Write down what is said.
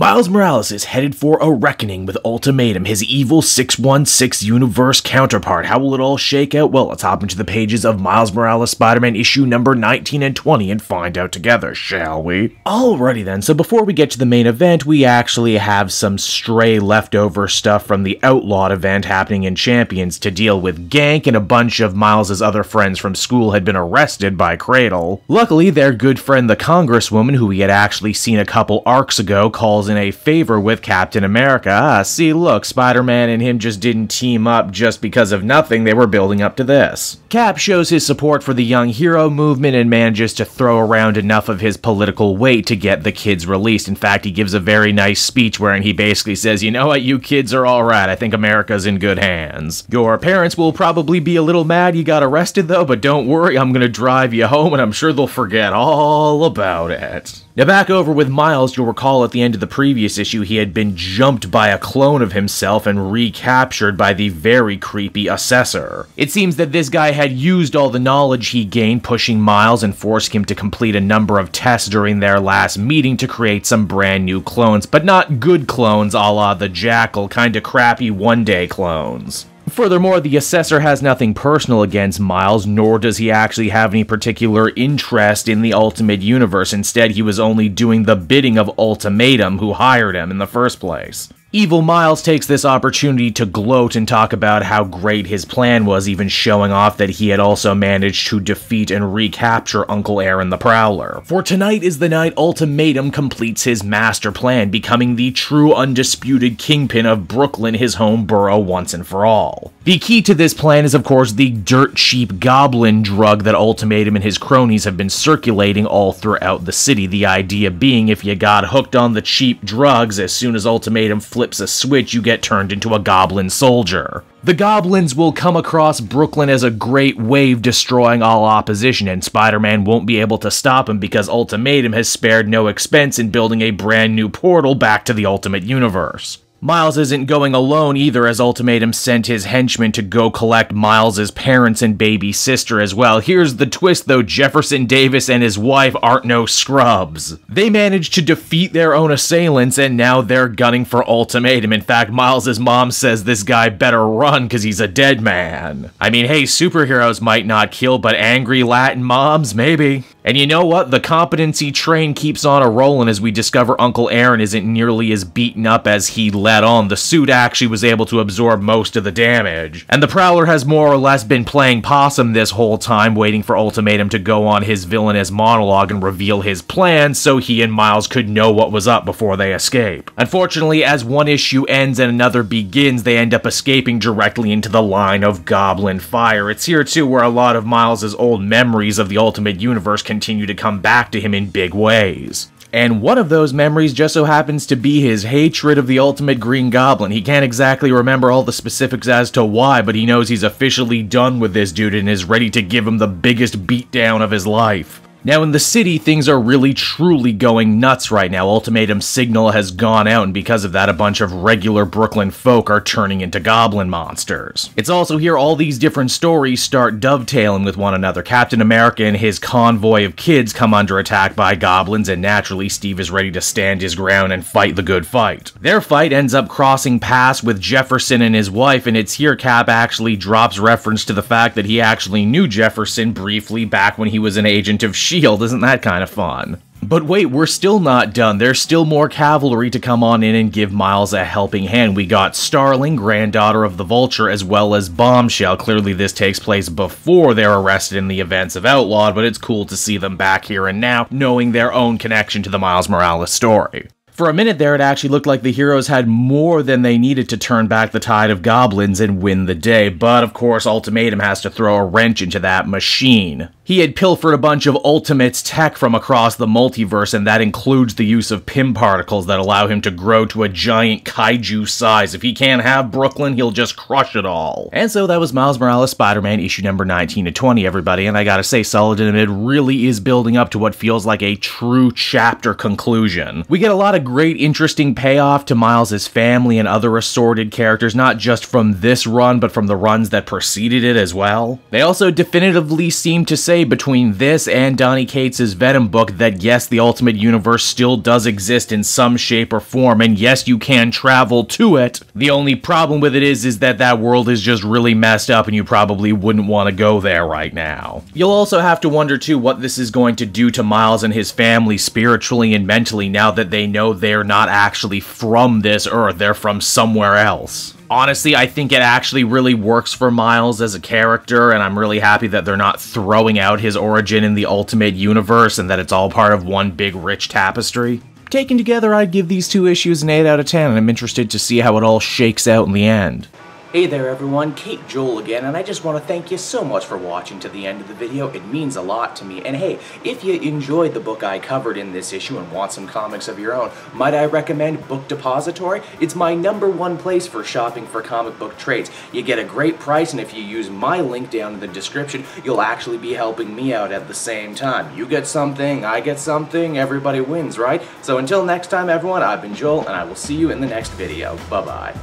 Miles Morales is headed for a reckoning with Ultimatum, his evil 616 universe counterpart. How will it all shake out? Well, let's hop into the pages of Miles Morales Spider-Man issue number 19 and 20 and find out together, shall we? Alrighty then, so before we get to the main event, we actually have some stray leftover stuff from the Outlawed event happening in Champions to deal with. Gank and a bunch of Miles' other friends from school had been arrested by Cradle. Luckily, their good friend the Congresswoman, who we had actually seen a couple arcs ago, calls in a favor with Captain America. See, look, Spider-Man and him just didn't team up just because of nothing, they were building up to this. Cap shows his support for the Young Hero movement and manages to throw around enough of his political weight to get the kids released. In fact, he gives a very nice speech wherein he basically says, you know what, you kids are alright, I think America's in good hands. Your parents will probably be a little mad you got arrested though, but don't worry, I'm gonna drive you home and I'm sure they'll forget all about it. Now back over with Miles, you'll recall at the end of the previous issue he had been jumped by a clone of himself and recaptured by the very creepy Assessor. It seems that this guy had used all the knowledge he gained pushing Miles and forcing him to complete a number of tests during their last meeting to create some brand new clones, but not good clones a la the Jackal, kinda crappy one-day clones. Furthermore, the Assessor has nothing personal against Miles, nor does he actually have any particular interest in the Ultimate Universe. Instead, he was only doing the bidding of Ultimatum, who hired him in the first place. Evil Miles takes this opportunity to gloat and talk about how great his plan was, even showing off that he had also managed to defeat and recapture Uncle Aaron the Prowler. For tonight is the night Ultimatum completes his master plan, becoming the true undisputed kingpin of Brooklyn, his home borough once and for all. The key to this plan is of course the dirt cheap goblin drug that Ultimatum and his cronies have been circulating all throughout the city, the idea being if you got hooked on the cheap drugs, as soon as Ultimatum flips a switch, you get turned into a goblin soldier. The goblins will come across Brooklyn as a great wave, destroying all opposition, and Spider-Man won't be able to stop him because Ultimatum has spared no expense in building a brand new portal back to the Ultimate Universe. Miles isn't going alone either, as Ultimatum sent his henchmen to go collect Miles' parents and baby sister as well. Here's the twist though, Jefferson Davis and his wife aren't no scrubs. They managed to defeat their own assailants and now they're gunning for Ultimatum. In fact, Miles' mom says this guy better run cause he's a dead man. I mean, hey, superheroes might not kill, but angry Latin moms, maybe. And you know what? The competency train keeps on a-rolling as we discover Uncle Aaron isn't nearly as beaten up as he let on. The suit actually was able to absorb most of the damage. And the Prowler has more or less been playing possum this whole time, waiting for Ultimatum to go on his villainous monologue and reveal his plan so he and Miles could know what was up before they escape. Unfortunately, as one issue ends and another begins, they end up escaping directly into the line of goblin fire. It's here too where a lot of Miles' old memories of the Ultimate Universe continue to come back to him in big ways. And one of those memories just so happens to be his hatred of the Ultimate Green Goblin. He can't exactly remember all the specifics as to why, but he knows he's officially done with this dude and is ready to give him the biggest beatdown of his life. Now in the city, things are really truly going nuts right now. Ultimatum's signal has gone out, and because of that, a bunch of regular Brooklyn folk are turning into goblin monsters. It's also here all these different stories start dovetailing with one another. Captain America and his convoy of kids come under attack by goblins, and naturally Steve is ready to stand his ground and fight the good fight. Their fight ends up crossing paths with Jefferson and his wife, and it's here Cap actually drops reference to the fact that he actually knew Jefferson briefly back when he was an agent of S.H.I.E.L.D. Isn't that kind of fun? But wait, we're still not done. There's still more cavalry to come on in and give Miles a helping hand. We got Starling, granddaughter of the Vulture, as well as Bombshell. Clearly this takes place before they're arrested in the events of Outlawed, but it's cool to see them back here and now, knowing their own connection to the Miles Morales story. For a minute there, it actually looked like the heroes had more than they needed to turn back the tide of goblins and win the day, but of course Ultimatum has to throw a wrench into that machine. He had pilfered a bunch of Ultimate's tech from across the multiverse, and that includes the use of Pym particles that allow him to grow to a giant kaiju size. If he can't have Brooklyn, he'll just crush it all. And so that was Miles Morales Spider-Man issue number 19 to 20, everybody, and I gotta say, Solid It really is building up to what feels like a true chapter conclusion. We get a lot of great, interesting payoff to Miles' family and other assorted characters, not just from this run, but from the runs that preceded it as well. They also definitively seem to say say between this and Donny Cates' Venom book that yes, the Ultimate Universe still does exist in some shape or form, and yes, you can travel to it. The only problem with it is that that world is just really messed up and you probably wouldn't want to go there right now. You'll also have to wonder too what this is going to do to Miles and his family spiritually and mentally now that they know they're not actually from this Earth, they're from somewhere else. Honestly, I think it actually really works for Miles as a character, and I'm really happy that they're not throwing out his origin in the Ultimate Universe and that it's all part of one big rich tapestry. Taken together, I'd give these 2 issues an 8 out of 10, and I'm interested to see how it all shakes out in the end. Hey there everyone, Kate Joel again, and I just want to thank you so much for watching to the end of the video. It means a lot to me. And hey, if you enjoyed the book I covered in this issue and want some comics of your own, might I recommend Book Depository? It's my #1 place for shopping for comic book trades. You get a great price, and if you use my link down in the description, you'll actually be helping me out at the same time. You get something, I get something, everybody wins, right? So until next time everyone, I've been Joel, and I will see you in the next video. Bye-bye.